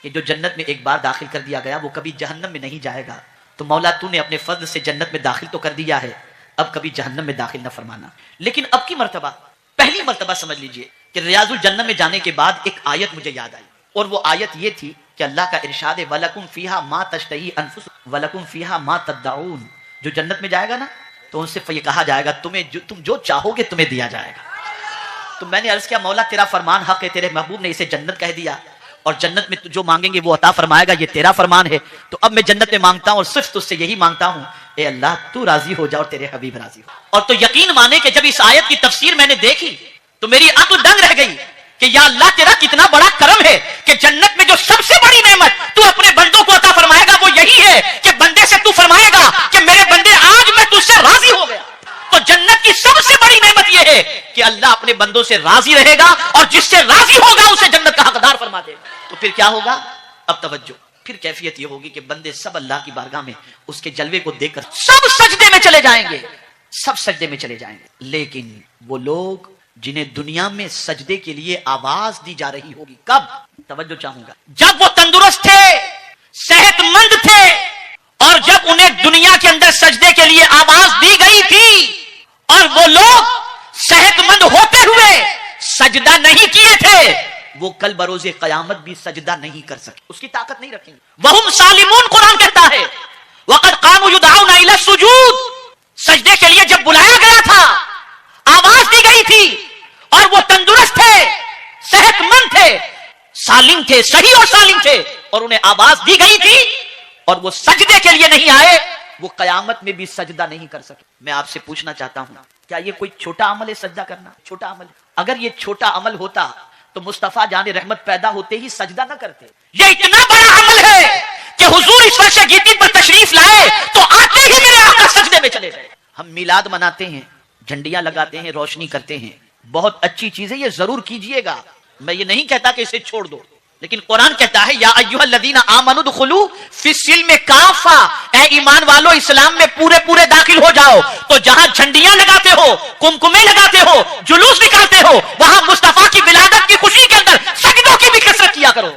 کہ جو جنت میں ایک بار داخل کر دیا گیا وہ کبھی جہنم میں نہیں جائے گا، تو مولا تو نے اپنے فضل سے جنت میں داخل تو کر دیا ہے، اب کبھی جہنم میں داخل نہ فرمانا۔ لیکن اب کی مرتبہ، پہلی مرتبہ سمجھ لیجئے کہ ریاض الجنہ میں جانے کے بعد ایک آیت مجھے یاد آئی، اور وہ آیت یہ تھی کہ اللہ کا ارشاد ہے وَلَكُمْ فِيهَا مَا تَشْتَهِي أَنفُسُكُمْ وَلَكُمْ فِيهَا مَا تَدَّعُونَ۔ جو جنت میں جائے گا نا تو ان سے یہ کہا جائے گا تم جو چاہو گے تمہیں دیا جائے گا۔ تو میں نے عرض کیا مولا تیرا فرمان حق ہے، تیرے محبوب نے اسے جنت کہہ دیا، اور جنت میں جو مانگیں گے وہ عطا فرمائے گا، یہ تیرا فرمان ہے، تو اب میں جنت میں مانگتا ہوں اور صرف تجھ سے یہی مانگتا ہوں اے اللہ تو راضی ہو جا اور تیرے حبیب راضی ہو۔ اور تو یقین مانے کہ جب اس آیت کی تفسیر میں نے دیکھی تو میری عقل دنگ رہ گئی کہ یا اللہ تیرا کتنا بڑا کرم ہے کہ جنت میں جو سب سے بڑی نعمت تو اپنے بندوں کو عطا فرمائے گا وہ یہی ہے کہ بندے سے تو فرمائے گا کہ میرے بندے آج میں تجھ سے راضی ہو گیا۔ تو جنت کی سب سے بڑی نعمت یہ ہے کہ اللہ اپنے بندوں سے راضی رہے گا، اور جس سے راضی ہوگا اسے جنت کا حقدار فرما دے گا۔ تو پھر کیا ہوگا؟ اب توجہ، پھر کیفیت یہ ہوگی کہ بندے سب اللہ کی بارگاہ میں اس کے جلوے کو دیکھ کر سب سجدے میں چلے جائیں گے، سب سجدے میں چلے جائیں گے۔ لیکن وہ لوگ جنہیں دنیا میں سجدے کے لیے آواز دی جا رہی ہوگی، کب؟ توجہ چاہوں گا، جب وہ تندرست تھے، صحت مند تھے، اور جب انہیں دنیا کے اندر سجدے کے لیے آواز دی گئی تھی اور وہ لوگ صحت مند ہوتے ہوئے سجدہ نہیں کیے تھے، وہ کل بروز قیامت بھی سجدہ نہیں کر سکے، اس کی طاقت نہیں رکھیں گے۔ وَهُمْ سَالِمُونَ قرآن کہتا ہے وَقَدْ قَامُوا يُدْعَوْنَ إِلَى السُّجُودِ، سجدے کے لیے جب بلایا گیا تھا، آواز دی گئی تھی، اور وہ تندرست تھے، صحت مند تھے، سالم تھے، صحیح اور سالم تھے، اور انہیں آواز دی گئی تھی اور وہ سجدے کے لیے نہیں آئے، وہ قیامت میں بھی سجدہ نہیں کر سکے۔ میں آپ سے پوچھنا چاہتا ہوں کیا یہ کوئی چھوٹا عمل ہے سجدہ کرنا؟ چھوٹا عمل؟ اگر یہ چھوٹا عمل ہوتا تو مصطفیٰ جان رحمت پیدا ہوتے ہی سجدہ نہ کرتے۔ یہ اتنا بڑا عمل ہے کہ حضور اس فرش گیتی پر تشریف لائے تو آتے ہی میرے آقا سجدے میں چلے گئے۔ ہم میلاد مناتے ہیں، جھنڈیاں لگاتے ہیں، روشنی کرتے ہیں، بہت اچھی چیز ہے، یہ ضرور کیجئے گا، میں یہ نہیں کہتا کہ اسے چھوڑ دو، لیکن قرآن کہتا ہے یا ایھا الذین آمنوا ادخلوا فی السلم کافہ، اے ایمان والو اسلام میں پورے پورے داخل ہو جاؤ۔ تو جہاں جھنڈیاں لگاتے ہو، کمکمے لگاتے ہو، جلوس نکالتے ہو، وہاں مصطفیٰ کی ولادت کی خوشی کے اندر سجدوں کی بھی کثرت کیا کرو،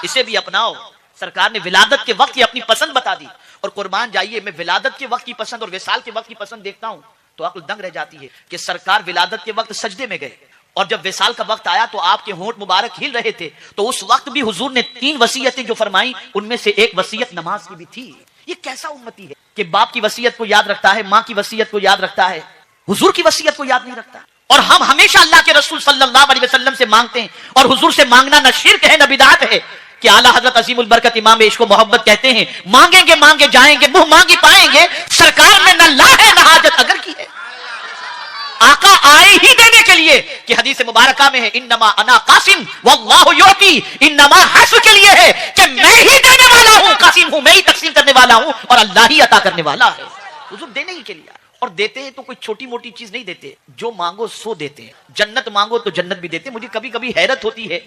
اسے بھی اپناؤ۔ سرکار نے ولادت کے وقت کی اپنی پسند بتا دی، اور قربان جائیے میں ولادت کے وقت کی پسند اور وصال کے وقت کی پسند دیکھتا ہوں تو عقل دنگ رہ جاتی ہے کہ سرکار ولادت کے وقت سجدے میں گئے، اور جب وصال کا وقت آیا تو آپ کے ہونٹ مبارک ہل رہے تھے، تو اس وقت بھی حضور نے 3 وصیتیں جو فرمائیں ان میں سے ایک وصیت نماز کی بھی تھی۔ یہ کیسا امتی ہے کہ باپ کی وصیت کو یاد رکھتا ہے، ماں کی وصیت کو یاد رکھتا ہے، حضور کی وصیت کو یاد نہیں رکھتا۔ اور ہم ہمیشہ اللہ کے رسول صلی اللہ علیہ وسلم سے مانگتے ہیں، اور حضور سے مانگنا نہ شرک ہے نہ بدعت ہے، کہ اعلیٰ حضرت عظیم البرکت امام عشق و محبت کہتے ہیں مانگیں گے مانگے جائیں گے، منہ مانگی پائیں گے، سرکار نے نہ لا ہے نہ حاجت اگر کی ہے، آقا آئے ہی دینے کے لیے، کہ حدیث مبارکہ میں ہے انما انا قاسم واللہ یعطی، انما حسب کے لیے ہے کہ میں ہی دینے والا ہوں، قاسم ہوں، میں ہی تقسیم کرنے والا ہوں، اور اللہ ہی عطا کرنے والا ہے۔ حضور دینے ہی کے لیے، اور دیتے ہیں تو کوئی چھوٹی موٹی چیز نہیں دیتے، جو مانگو سو دیتے ہیں۔ جنت مانگو تو جنت بھی دیتے۔ مجھے کبھی کبھی حیرت ہوتی ہے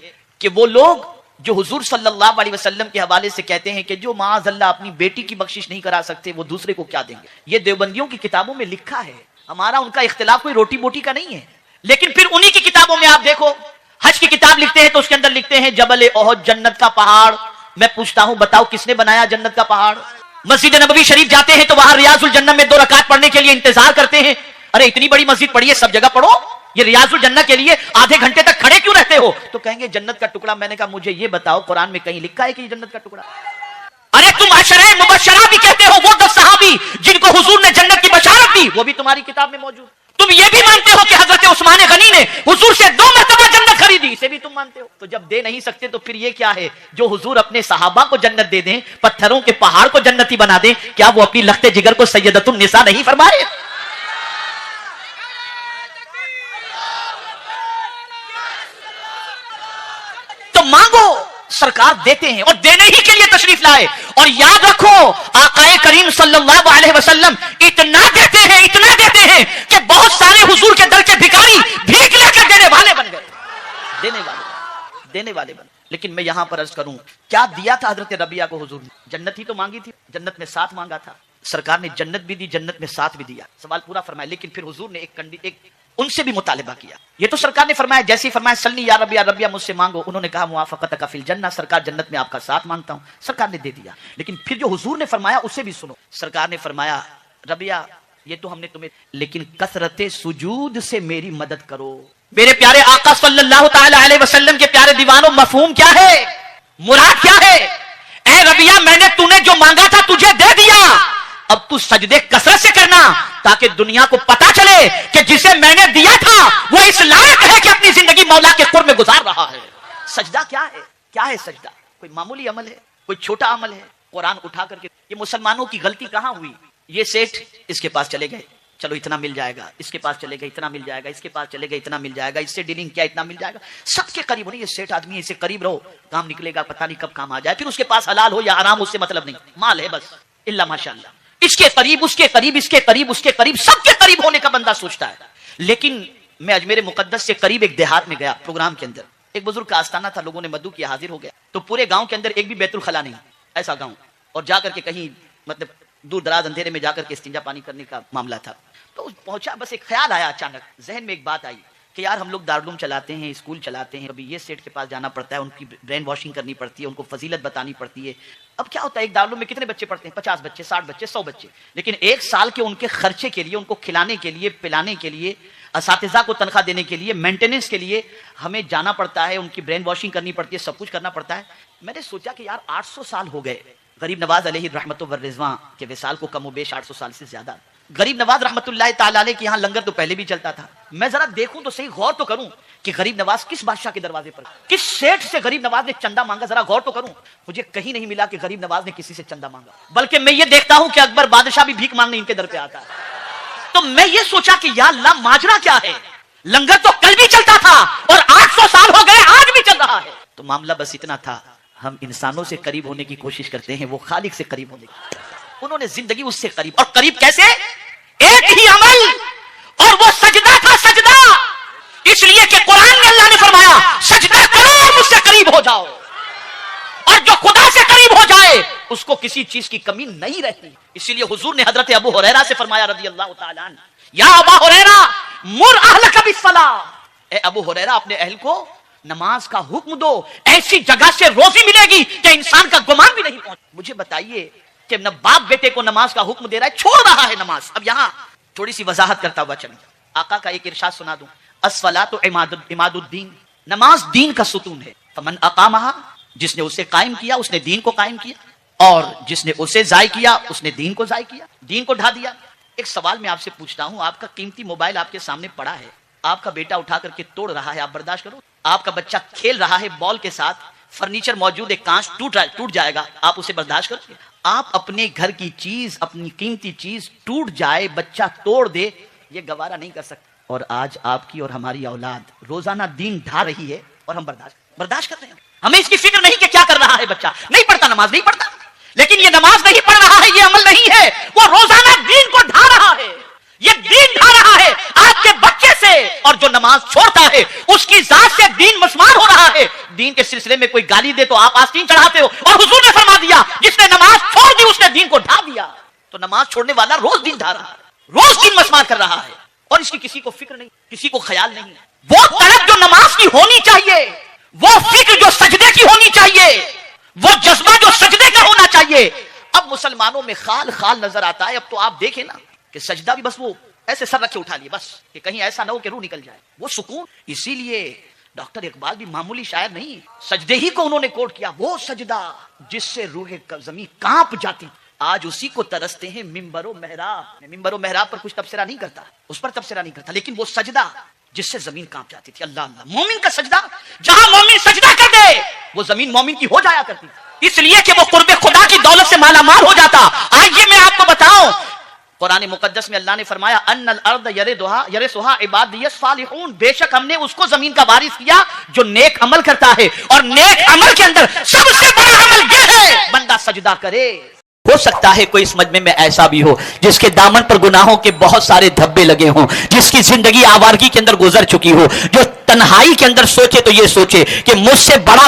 کہ وہ لوگ جو حضور صلی اللہ علیہ وسلم کے حوالے سے کہتے ہیں کہ جو معاذ اللہ اپنی بیٹی کی بخشش نہیں کرا سکتے وہ دوسرے کو کیا دیں گے۔ یہ دیوبندیوں کی کتابوں میں لکھا ہے، ہمارا ان کا اختلاف کوئی روٹی بوٹی کا نہیں ہے، لیکن پھر انہی کی کتابوں میں آپ دیکھو، حج کی کتاب لکھتے ہیں تو اس کے اندر لکھتے ہیں جبل احد جنت کا پہاڑ۔ میں پوچھتا ہوں بتاؤ کس نے بنایا جنت کا پہاڑ؟ مسجد نبوی شریف جاتے ہیں تو وہاں ریاض الجنہ میں 2 رکعت پڑھنے کے لیے انتظار کرتے ہیں، ارے اتنی بڑی مسجد پڑھی ہے سب جگہ پڑھو، یہ ریاض الجنہ کے لیے آدھے گھنٹے تک کھڑے کیوں رہتے ہو؟ تو کہیں گے جنت کا ٹکڑا۔ میں نے کہا مجھے یہ بتاؤ قرآن میں کہیں لکھا ہے کہ یہ جنت کا ٹکڑا؟ ارے تم عشرہ مبشرہ بھی کہتے ہو، وہ 10 صحابی جن کو حضور نے جنت کی بشارت دی وہ بھی تمہاری کتاب میں موجود۔ تم یہ بھی مانتے ہو کہ حضرت عثمان غنی نے حضور سے 2 مرتبہ جنت خریدی، اسے بھی تم مانتے ہو۔ تو جب دے نہیں سکتے تو پھر یہ کیا ہے؟ جو حضور اپنے صحابہ کو جنت دے دیں، پتھروں کے پہاڑ کو جنتی بنا دیں، کیا وہ اپنی لخت جگر کو سیدۃ النساء نہیں فرمائے؟ تو مانگو، سرکار دیتے ہیں اور دینے ہی کے لیے تشریف لائے۔ اور یاد رکھو آقا کریم صلی اللہ علیہ وسلم اتنا دیتے ہیں کہ بہت سارے حضور کے در کے بھکاری بھیک لے کر دینے والے بن گئے، دینے والے بن۔ لیکن میں یہاں پر عرض کروں کیا دیا تھا حضرت ربیہ کو حضور نے؟ جنت ہی تو مانگی تھی، جنت میں ساتھ مانگا تھا، سرکار نے جنت بھی دی، جنت میں ساتھ بھی دیا۔ سوال پورا فرمایا، لیکن پھر حضور نے ان سے بھی مطالبہ کیا. یہ تو سرکار نے فرمایا, جیسے ہی فرمایا سلنی یا ربیہ مجھ سے مانگو, انہوں نے کہا موافقتک فی الجنہ, سرکار جنت میں آپ کا ساتھ مانگتا ہوں. سرکار نے دے دیا. لیکن پھر جو حضور نے فرمایا اسے بھی سنو. سرکار نے فرمایا ربیہ یہ تو ہم نے تمہیں, لیکن کثرت سجود سے میری مدد کرو. میرے پیارے آقا صلی اللہ تعالی علیہ وسلم کے پیارے دیوانوں, مفہوم کیا ہے, مراد کیا ہے؟ اے ربیہ میں نے تو نے جو مانگا تھا تجھے دے دیا, اب تو سجدے کثرت سے کرنا تاکہ دنیا کو پتا چلے کہ جسے میں نے دیا تھا وہ اس لائق ہے کہ اپنی زندگی مولا کے قرب میں گزار رہا ہے. سجدہ کیا ہے؟ کیا ہے سجدہ؟ کوئی معمولی عمل ہے, کوئی چھوٹا عمل ہے؟ قرآن اٹھا کر کے یہ مسلمانوں کی غلطی کہاں ہوئی؟ یہ سیٹ اس کے پاس چلے گئے, چلو اتنا مل جائے گا, اس کے پاس چلے گئے اتنا مل جائے گا, اس کے پاس چلے گئے اتنا مل جائے گا, اس سے ڈیلنگ کیا اتنا مل جائے گا. سب کے قریب نہیں, یہ سیٹ آدمی ہے, اس سے قریب رہو, کام نکلے گا, پتہ نہیں کب کام آ جائے. پھر اس کے پاس حلال ہو یا حرام اس سے مطلب نہیں, مال ہے بس, الا ماشاءاللہ. اس کے قریب, اس کے قریب, اس کے قریب, اس کے قریب, سب کے قریب ہونے کا بندہ سوچتا ہے. لیکن میں اجمیر مقدس سے قریب ایک دیہات میں گیا پروگرام کے اندر, ایک بزرگ کا آستانہ تھا, لوگوں نے مدعو کیا, حاضر ہو گیا. تو پورے گاؤں کے اندر ایک بھی بیت الخلا نہیں, ایسا گاؤں, اور جا کر کے کہیں مطلب دور دراز اندھیرے میں جا کر کے استنجا پانی کرنے کا معاملہ تھا. تو پہنچا, بس ایک خیال آیا اچانک ذہن میں, ایک بات آئی کہ یار ہم لوگ دارالعلوم چلاتے ہیں, اسکول چلاتے ہیں, ابھی یہ سیٹ کے پاس جانا پڑتا ہے, ان کی برین واشنگ کرنی پڑتی ہے, ان کو فضیلت بتانی پڑتی ہے. اب کیا ہوتا ہے, ایک دارالعلوم میں کتنے بچے پڑھتے ہیں, 50 بچے, 60 بچے, 100 بچے, لیکن ایک سال کے ان کے خرچے کے لیے, ان کو کھلانے کے لیے, پلانے کے لیے, اساتذہ کو تنخواہ دینے کے لیے, مینٹیننس کے لیے ہمیں جانا پڑتا ہے, ان کی برین واشنگ کرنی پڑتی ہے, سب کچھ کرنا پڑتا ہے. میں نے سوچا کہ یار 800 سال ہو گئے غریب نواز علیہ رحمت و رضوان کے وصال کو, کم و بیش 800 سال سے زیادہ. غریب نواز رحمت اللہ تعالی علیہ کے یہاں لنگر تو پہلے بھی چلتا تھا. میں ذرا دیکھوں تو صحیح, غور تو کروں کہ غریب نواز کس بادشاہ کے دروازے پر, کس سیٹ سے غریب نواز نے چندہ مانگا, ذرا غور تو کروں. مجھے کہیں نہیں ملا کہ غریب نواز نے کسی سے چندہ مانگا, بلکہ میں یہ دیکھتا ہوں کہ اکبر بادشاہ بھی بھیک مانگنے ان کے در پہ آتا ہے. تو میں یہ سوچا کہ یا اللہ ماجرا کیا ہے, لنگر تو کل بھی چلتا تھا اور 800 سال ہو گئے آج بھی چل رہا ہے. تو معاملہ بس اتنا تھا, ہم انسانوں سے قریب ہونے کی کوشش کرتے ہیں, وہ خالق سے قریب ہونے کی. انہوں نے زندگی اس سے قریب, اور قریب کیسے, ایک ہی عمل, اور وہ سجدہ تھا. سجدہ اس لیے کہ قرآن میں اللہ نے فرمایا سجدہ کرو مجھ سے قریب ہو جاؤ, اور جو خدا سے قریب ہو جائے اس کو کسی چیز کی کمی نہیں رہتی. اسی لیے حضور نے حضرت ابو ہریرہ سے فرمایا رضی اللہ تعالی عنہ, یا ابا ہریرہ مر اہلک بالصلاۃ, اے ابو ہریرہ اپنے اہل کو نماز کا حکم دو, ایسی جگہ سے روزی ملے گی کہ انسان کا گمان بھی نہیں پہنچ. مجھے بتائیے کہ نہ باپ بیٹے کو نماز کا حکم دے رہا ہے, چھوڑ رہا ہے نماز. اب یہاں تھوڑی سی وضاحت کرتا ہوا چلیں, آقا کا ایک ارشاد سنا دوں, الصلاۃ عماد الدین, نماز دین کا ستون ہے. فمن اقامہا, جس نے اسے قائم کیا اس نے دین کو قائم کیا, اور جس نے اسے ضائع کیا اس نے دین کو ضائع کیا, دین کو ڈھا دیا. ایک سوال میں آپ سے پوچھتا ہوں, آپ کا قیمتی موبائل آپ کے سامنے پڑا ہے, آپ کا بیٹا اٹھا کر کے توڑ رہا ہے, آپ برداشت کرو؟ آپ کا بچہ کھیل رہا ہے بال کے ساتھ, فرنیچر موجود ہے, کانچ ٹوٹ جائے گا, آپ اسے برداشت کرو گے؟ آپ اپنے گھر کی چیز, اپنی قیمتی چیز ٹوٹ جائے, بچہ توڑ دے, یہ گوارا نہیں کر سکتے. اور آج آپ کی اور ہماری اولاد روزانہ دین ڈھا رہی ہے اور ہم برداشت کر رہے ہیں. ہمیں اس کی فکر نہیں کہ کیا کر رہا ہے بچہ, نہیں پڑھتا, نماز نہیں پڑھتا, لیکن یہ نماز نہیں پڑھ رہا ہے, یہ عمل نہیں ہے, وہ روزانہ دین کو ڈھا رہا ہے, یہ دین ڈھا رہا ہے آپ کے بچے سے. اور جو نماز چھوڑتا ہے اس کی ذات سے دین مسمار ہو رہا ہے. دین کے سلسلے میں کوئی گالی دے تو آپ آستین چڑھاتے ہو, اور حضور نے فرما دیا جس نے نماز چھوڑ دی اس نے دین کو ڈھا دیا. تو نماز چھوڑنے والا روز دین ڈھا رہا ہے, روز دین مسمار کر رہا ہے, اور اس کی کسی کو فکر نہیں, کسی کو خیال نہیں. وہ طلب جو نماز کی ہونی چاہیے, وہ فکر جو سجدے کی ہونی چاہیے, وہ جذبہ جو سجدے کا ہونا چاہیے, اب مسلمانوں میں خال خال نظر آتا ہے. اب تو آپ دیکھیں نا کہ سجدہ بھی بس وہ ایسے سر رکھے اٹھا لیے, بس کہ کہیں ایسا نہ ہو کہ روح نکل جائے, وہ سکون. اسی لیے ڈاکٹر اقبال بھی معمولی شاعر نہیں, سجدے ہی کو انہوں نے کوٹ کیا, وہ سجدہ جس سے روح زمین کانپ جاتی, آج اسی کو ترستے ہیں ممبر و محراب. ممبر و محراب پر کچھ تبصرہ نہیں کرتا, اس پر تبصرہ نہیں کرتا, لیکن وہ سجدہ جس سے زمین کانپ جاتی تھی. اللہ اللہ, مومن کا سجدہ, جہاں مومن سجدہ کر دے وہ زمین مومن کی ہو جایا کرتی, اس لیے کہ وہ قرب خدا کی دولت سے مالا مال ہو جاتا. آئیے میں آپ کو بتاؤں, قرآن مقدس میں اللہ نے فرمایا ان الارض یرثھا عبادی الصالحون, بے شک ہم نے اس کو زمین کا وارث کیا جو نیک عمل کرتا ہے, اور نیک عمل کے اندر سب سے بڑا عمل یہ ہے بندہ سجدہ کرے. ہو سکتا ہے کوئی اس مجمع میں ایسا بھی ہو جس کے دامن پر گناہوں کے بہت سارے دھبے لگے ہوں, جس کی زندگی آوارگی کے اندر گزر چکی ہو, جو تنہائی کے اندر سوچے تو یہ سوچے کہ مجھ سے بڑا